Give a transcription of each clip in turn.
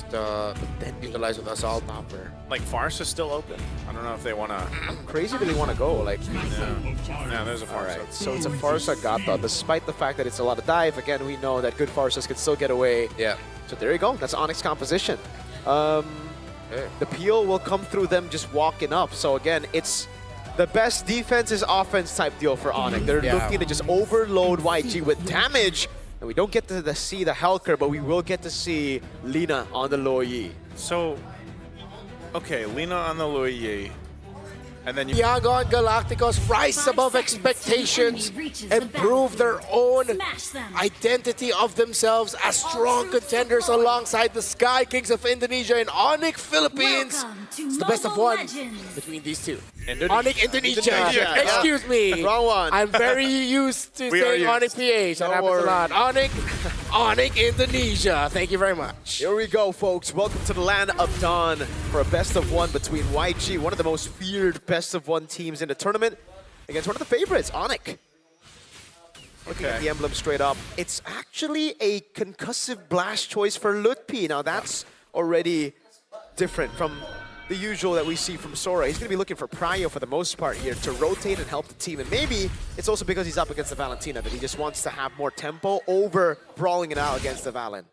then utilize with Assault Topper. Like, Farce is still open. I don't know if they want to... Crazy really want to go. Like, Yeah, there's a Farce. alright, so it's a Farsa Gata, despite the fact that it's a lot of dive. Again, we know that good Farsas can still get away. Yeah. So there you go. That's Onic's composition. The peel will come through them just walking up. So again, it's the best defense is offense type deal for Onic. They're looking to just overload YG with damage. And we don't get to see the Helker, but we will get to see Lina on the Luo Yi. So, okay, Lina on the Luo Yi. And then you... Yangon Galacticos rise above expectations and prove their own identity of themselves as strong contenders alongside the Sky Kings of Indonesia and Onic Philippines. It's the best of one between these two. Onic Indonesia. Excuse me. Wrong one. I'm very used to saying Onic PH. That happens a lot. Onic Indonesia. Thank you very much. Here we go, folks. Welcome to the land of Dawn for a best of one between YG, one of the most feared best of one teams in the tournament, against one of the favorites, Onic. Looking at the emblem straight up, it's actually a concussive blast choice for Lutpi. Now that's already different from the usual that we see from Sora. He's going to be looking for Prio for the most part here to rotate and help the team. And maybe it's also because he's up against the Valentina that he just wants to have more tempo over brawling it out against the Valen.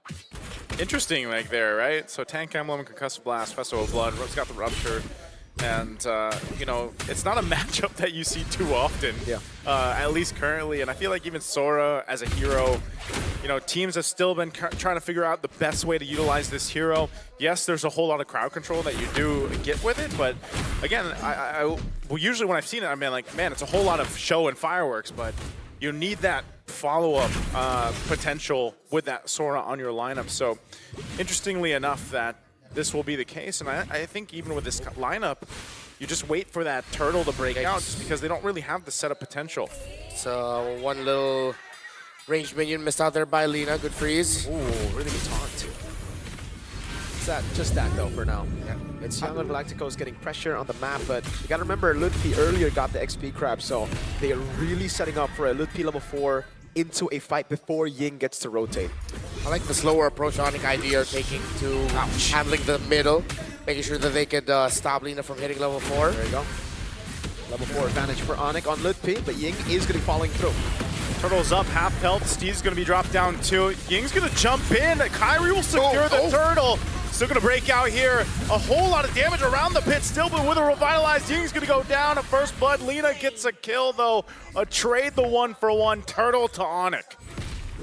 Interesting, like, there, right? So Tank Emblem, Concussive Blast, Festival of Blood, Rook's got the Rupture. And, you know, it's not a matchup that you see too often, at least currently. And I feel like even Sora as a hero, you know, teams have still been trying to figure out the best way to utilize this hero. Yes, there's a whole lot of crowd control that you do get with it, but again, well, usually when I've seen it, I've been like, man, it's a whole lot of show and fireworks, but you need that follow-up potential with that Sora on your lineup. So, interestingly enough, that this will be the case, and I think even with this lineup, you just wait for that turtle to break out just because they don't really have the setup potential. So one little ranged minion missed out there by Lina. Good freeze. Ooh, really good taunt. It's that, just that though for now. Yeah. It's Yangon Galacticos getting pressure on the map, but you gotta remember Lutpi earlier got the XP crab, so they are really setting up for a Lutpi level 4 into a fight before Ying gets to rotate. I like the slower approach Onic ID are taking to handling the middle, making sure that they could stop Lina from hitting level 4. There you go. Level 4 advantage for Onic on Lutpi, but Ying is going to be falling through. Turtle's up, half health. Steve's going to be dropped down too. Ying's going to jump in. Kyrie will secure the turtle. Still going to break out here. A whole lot of damage around the pit still, but with a revitalized, Ying's going to go down at first blood. Lina gets a kill though. A trade the 1-for-1 turtle to Onic.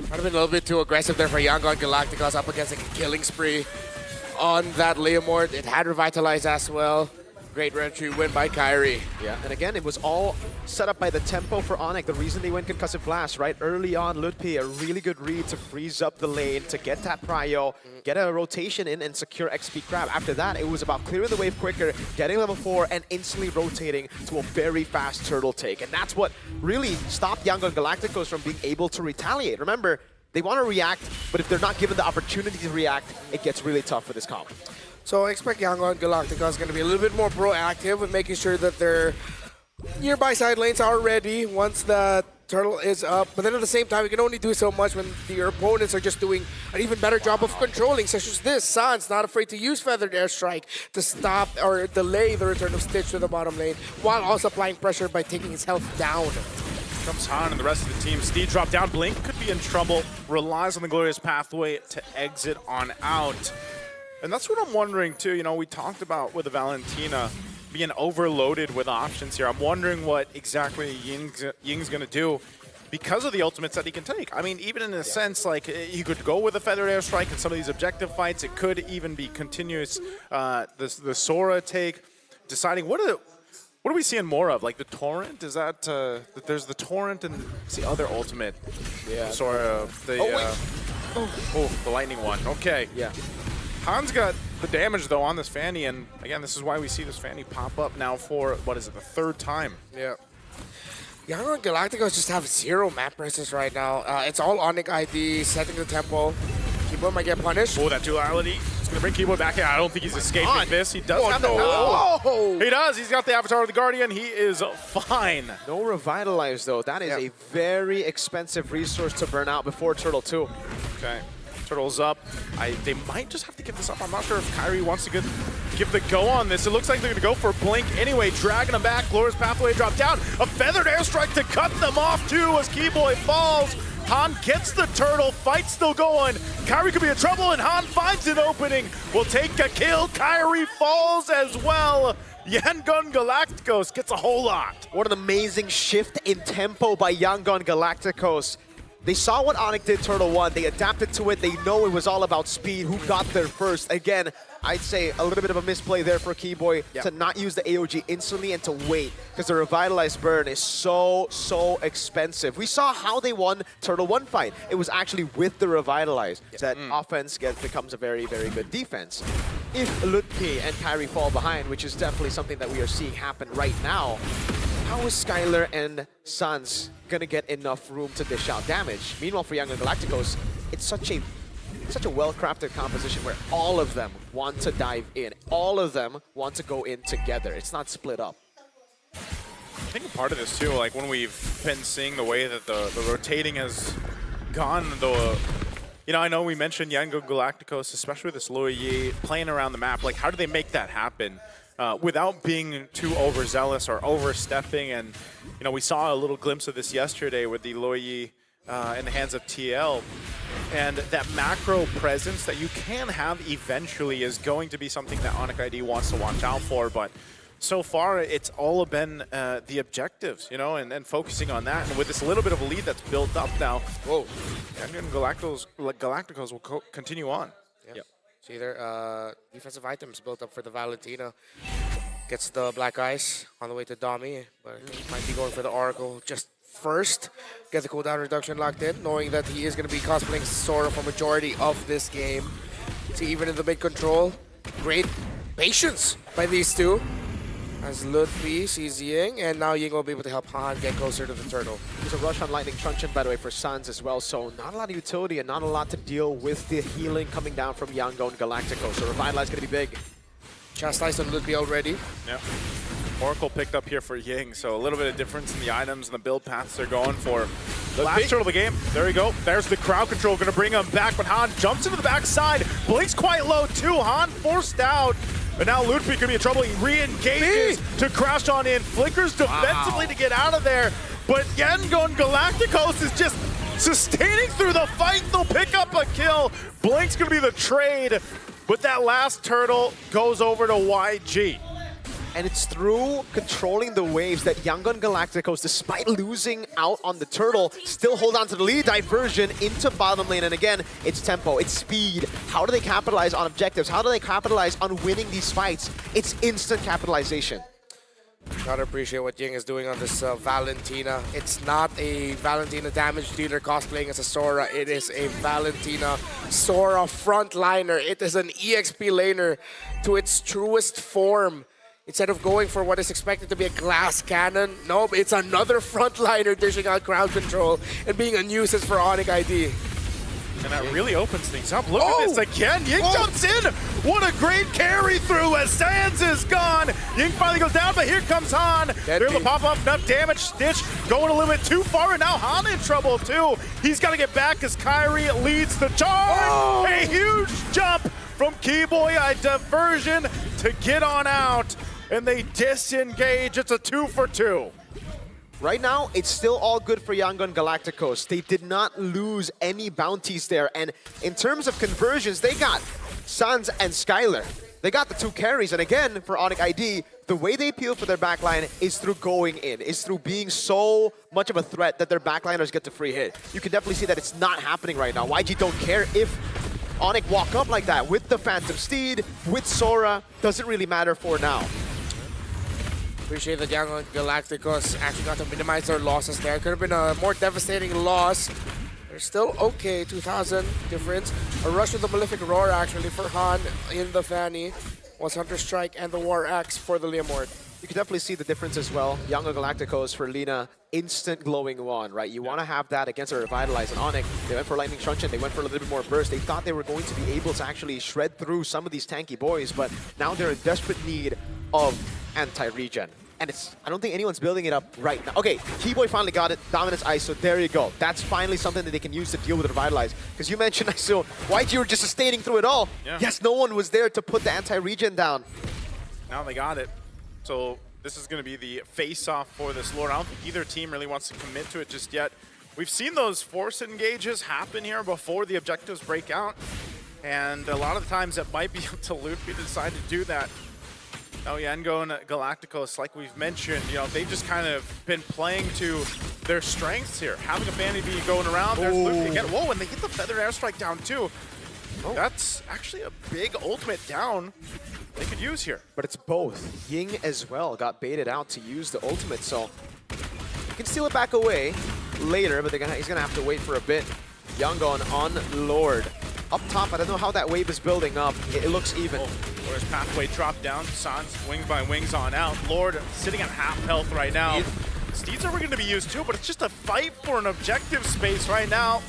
Might have been a little bit too aggressive there for Yangon Galacticos up against a killing spree on that Leomord. It had revitalized as well. Great entry win by Kyrie. Yeah, and again, it was all set up by the tempo for Onic. The reason they went Concussive Blast, right? Early on, Lutpi, a really good read to freeze up the lane, to get that prio, get a rotation in, and secure XP Crab. After that, it was about clearing the wave quicker, getting level 4, and instantly rotating to a very fast turtle take. And that's what really stopped Yangon Galacticos from being able to retaliate. Remember, they want to react, but if they're not given the opportunity to react, it gets really tough for this comp. So I expect Yangon Galacticos is going to be a little bit more proactive with making sure that their nearby side lanes are ready once the turtle is up. But then at the same time, you can only do so much when your opponents are just doing an even better job of controlling, such as this. San's not afraid to use Feathered Airstrike to stop or delay the return of Stitch to the bottom lane, while also applying pressure by taking his health down. Comes Han and the rest of the team. Steve dropped down. Blink could be in trouble. Relies on the glorious pathway to exit on out. And that's what I'm wondering too. You know, we talked about with the Valentina being overloaded with options here. I'm wondering what exactly Ying's going to do because of the ultimates that he can take. I mean, even in a sense, like, he could go with a Feathered Airstrike in some of these objective fights. It could even be continuous, the Sora take, deciding what are we seeing more of? Like the Torrent? Is that, there's the Torrent and it's the other ultimate. Yeah. Sora, the lightning one. Okay. Yeah. Han's got the damage, though, on this Fanny, and again, this is why we see this Fanny pop up now for, what is it, the 3rd time? Yeah. Yangon Galacticos just have 0 map presence right now. It's all Onic ID, setting the tempo. Keyboard might get punished. Oh, that duality. It's going to bring Keyboard back in. I don't think he's escaping this. He does have the He does. He's got the Avatar of the Guardian. He is fine. No Revitalize, though. That is a very expensive resource to burn out before Turtle 2. Okay. Turtles up. They might just have to give this up. I'm not sure if Kyrie wants to give the go on this. It looks like they're going to go for Blink anyway, dragging them back. Glorious Pathway drop down. A feathered airstrike to cut them off too as Keyboy falls. Han gets the turtle, fight still going. Kyrie could be in trouble, and Han finds an opening. Will take a kill. Kyrie falls as well. Yangon Galacticos gets a whole lot. What an amazing shift in tempo by Yangon Galacticos. They saw what Onic did Turtle 1, they adapted to it, they know it was all about speed, who got there first. Again, I'd say a little bit of a misplay there for Keyboy to not use the AOG instantly and to wait, because the Revitalized Burn is so expensive. We saw how they won Turtle 1 fight. It was actually with the Revitalize. That offense becomes a very good defense. If Lutpi and Kyrie fall behind, which is definitely something that we are seeing happen right now, how is Skylar and Suns gonna get enough room to dish out damage? Meanwhile, for Yangon Galacticos, it's such a well-crafted composition where all of them want to dive in. All of them want to go in together. It's not split up. I think part of this too, like when we've been seeing the way that the rotating has gone, though. You know, I know we mentioned Yangon Galacticos, especially with this Luo Yi playing around the map. Like, how do they make that happen without being too overzealous or overstepping? And, you know, we saw a little glimpse of this yesterday with the Luo Yi in the hands of TL. And that macro presence that you can have eventually is going to be something that Onic ID wants to watch out for. But so far, it's all been the objectives, you know, and focusing on that. And with this little bit of a lead that's built up now, whoa, and Galacticos will continue on. Yep. See there, defensive items built up for the Valentina. Gets the Black Ice on the way to Dami, but he might be going for the Oracle just first. Get the cooldown reduction locked in, knowing that he is going to be cosplaying Sora for majority of this game. See, even in the mid control, great patience by these two. As Lutfi sees Ying, and now Ying will be able to help Han get closer to the turtle. There's a rush on Lightning Truncheon, by the way, for Suns as well, so not a lot of utility and not a lot to deal with the healing coming down from Yangon Galacticos. So Revitalize is going to be big. Chastised on Lutfi already. Yeah. Oracle picked up here for Ying, so a little bit of difference in the items and the build paths they're going for. The last turtle of the game. There we go. There's the crowd control, going to bring him back, but Han jumps into the backside. Blink's quite low too. Han forced out. But now Lutfi could be in trouble. He re-engages to crash on in. Flickers defensively to get out of there. But Yangon Galacticos is just sustaining through the fight. They'll pick up a kill. Blink's going to be the trade. But that last turtle goes over to YG. And it's through controlling the waves that Yangon Galacticos, despite losing out on the turtle, still hold on to the lead. Diversion into bottom lane. And again, it's tempo, it's speed. How do they capitalize on objectives? How do they capitalize on winning these fights? It's instant capitalization. Gotta appreciate what Ying is doing on this Valentina. It's not a Valentina damage dealer cosplaying as a Sora. It is a Valentina Sora frontliner. It is an EXP laner to its truest form. Instead of going for what is expected to be a glass cannon, nope, it's another frontliner dishing out crowd control and being a nuisance for Onic ID. And that really opens things up. Look at this again. Ying jumps in. What a great carry through as Sands is gone. Ying finally goes down, but here comes Han. They're able to pop up enough damage. Stitch going a little bit too far, and now Han in trouble too. He's got to get back as Kyrie leads the charge. A huge jump from Keyboy, a diversion to get on out. And they disengage. It's a 2-for-2. Right now, it's still all good for Yangon Galacticos. They did not lose any bounties there. And in terms of conversions, they got Suns and Skylar. They got the two carries. And again, for Onic ID, the way they appeal for their backline is through going in, is through being so much of a threat that their backliners get the free hit. You can definitely see that it's not happening right now. YG don't care if Onic walk up like that with the Phantom Steed, with Sora. Doesn't really matter for now. Appreciate that Yangon Galacticos actually got to minimize their losses there. Could have been a more devastating loss. They're still okay, 2,000 difference. A rush with the Malefic Roar actually for Han in the Fanny. Was Hunter Strike and the War Axe for the Leomord. You can definitely see the difference as well. Yangon Galacticos for Lina, instant glowing one, right? You want to have that against a Revitalize. And Onic, they went for Lightning Truncheon, they went for a little bit more burst. They thought they were going to be able to actually shred through some of these tanky boys, but now they're in desperate need of anti-regen. And I don't think anyone's building it up right now. Okay, Keyboy finally got it. Dominance ISO, there you go. That's finally something that they can use to deal with Revitalize. Because you mentioned ISO, YG were just sustaining through it all. Yeah. Yes, no one was there to put the anti-regen down. Now they got it. So this is going to be the face-off for this Lord. I don't think either team really wants to commit to it just yet. We've seen those force engages happen here before the objectives break out. And a lot of the times it might be up to Luffy to decide to do that. Oh, Yango and Galacticos, like we've mentioned, you know, they've just kind of been playing to their strengths here. Having a Bandy B going around, there's Luffy again. Whoa, and they get the Feathered Airstrike down too. Oh. That's actually a big ultimate down they could use here. But it's both. Ying as well got baited out to use the ultimate, so you can steal it back away later, but he's gonna have to wait for a bit. Yangon on Lord. Up top, I don't know how that wave is building up. It looks even. Lord's pathway dropped down. Sans wing by wings on out. Lord sitting at half health right now. Steeds are going to be used too, but it's just a fight for an objective space right now.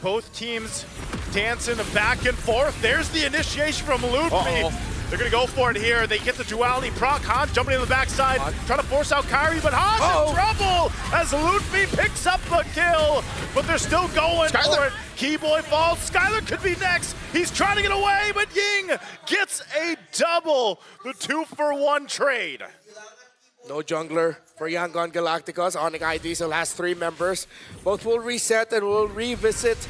Both teams dancing back and forth. There's the initiation from Luffy. They're going to go for it here. They get the duality proc. Han jumping in the backside, trying to force out Kyrie, but Han's in trouble as Luffy picks up the kill. But they're still going for it. Keyboy falls. Skylar could be next. He's trying to get away, but Ying gets a double. The 2-for-1 trade. No jungler for Yangon Galacticos. Onic ID still has 3 members. Both will reset and will revisit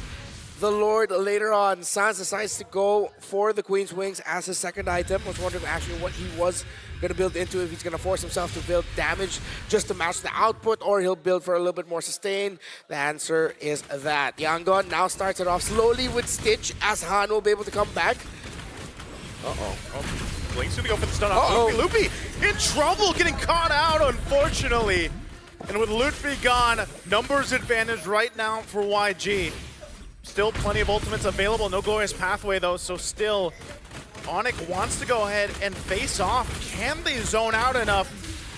the Lord later on. Sans decides to go for the Queen's Wings as his second item. I was wondering actually what he was going to build into, if he's going to force himself to build damage just to match the output, or he'll build for a little bit more sustain. The answer is that. Yangon now starts it off slowly with Stitch as Han will be able to come back. Blink's going to go for the stun off Luffy. In trouble, getting caught out, unfortunately. And with Luffy gone, numbers advantage right now for YG. Still plenty of ultimates available. No glorious pathway, though, so still Onic wants to go ahead and face off. Can they zone out enough?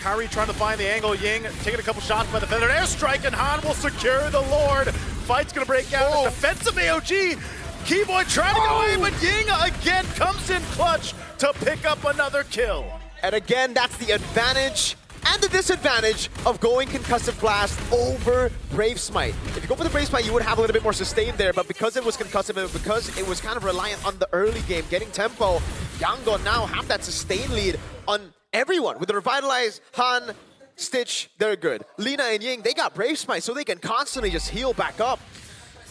Kyrie trying to find the angle. Ying taking a couple shots by the Feathered Airstrike, and Han will secure the Lord. Fight's going to break out. A defensive AOG. Keyboy trying to get away, but Ying again comes in clutch to pick up another kill. And again, that's the advantage and the disadvantage of going Concussive Blast over Brave Smite. If you go for the Brave Smite, you would have a little bit more sustain there, but because it was concussive and because it was kind of reliant on the early game, getting tempo, Yangon now have that sustain lead on everyone. With the Revitalize, Han, Stitch, they're good. Lina and Ying, they got Brave Smite, so they can constantly just heal back up.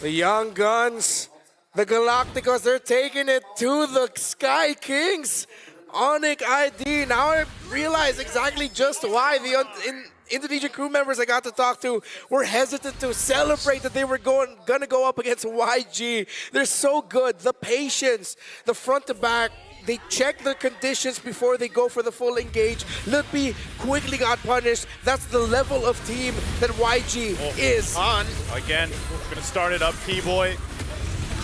The Young Guns, the Galacticos, they're taking it to the Sky Kings. Onic ID, now I realize exactly just why the Indonesian crew members I got to talk to were hesitant to celebrate that they were gonna go up against YG. They're so good. The patience, the front to back, they check the conditions before they go for the full engage. Luffy quickly got punished. That's the level of team that YG is. On again, gonna start it up. Keyboy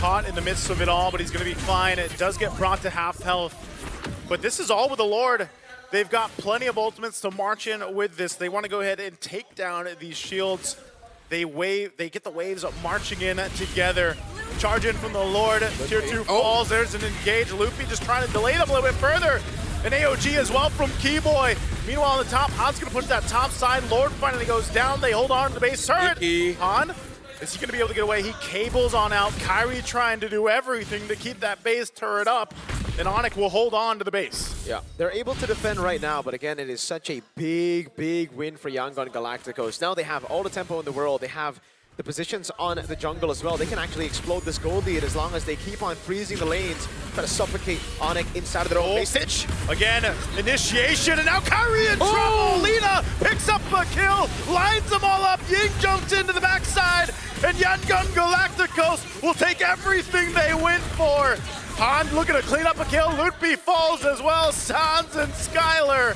caught in the midst of it all, but he's gonna be fine. It does get brought to half health. But this is all with the Lord. They've got plenty of ultimates to march in with this. They want to go ahead and take down these shields. They get the waves up marching in together. Charge in from the Lord. Tier 2 falls. There's an engage. Luffy just trying to delay them a little bit further. An AOG as well from Keyboy. Meanwhile, on the top, Han's going to push that top side. Lord finally goes down. They hold on to the base turret. Han, is he going to be able to get away? He cables on out. Kyrie trying to do everything to keep that base turret up. And Onic will hold on to the base. Yeah, they're able to defend right now, but again, it is such a big, big win for Yangon Galacticos. Now they have all the tempo in the world. They have the positions on the jungle as well. They can actually explode this gold lead as long as they keep on freezing the lanes, try to suffocate Onic inside of their own base. Stitch. Again, initiation, and now Kyrie in trouble. Lina picks up a kill, lines them all up. Ying jumps into the backside, and Yangon Galacticos will take everything they went for. Han looking to clean up a kill. Luffy falls as well. Sans and Skylar,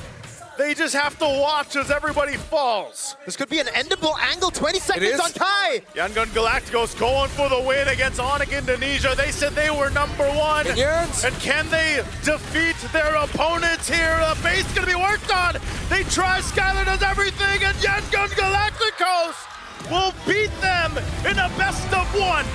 they just have to watch as everybody falls. This could be an endable angle. 20 seconds on Kai. Yangon Galacticos going for the win against Onic Indonesia. They said they were #1. And can they defeat their opponents here? The base going to be worked on. They try. Skylar does everything, and Yangon Galacticos will beat them in a best-of-1.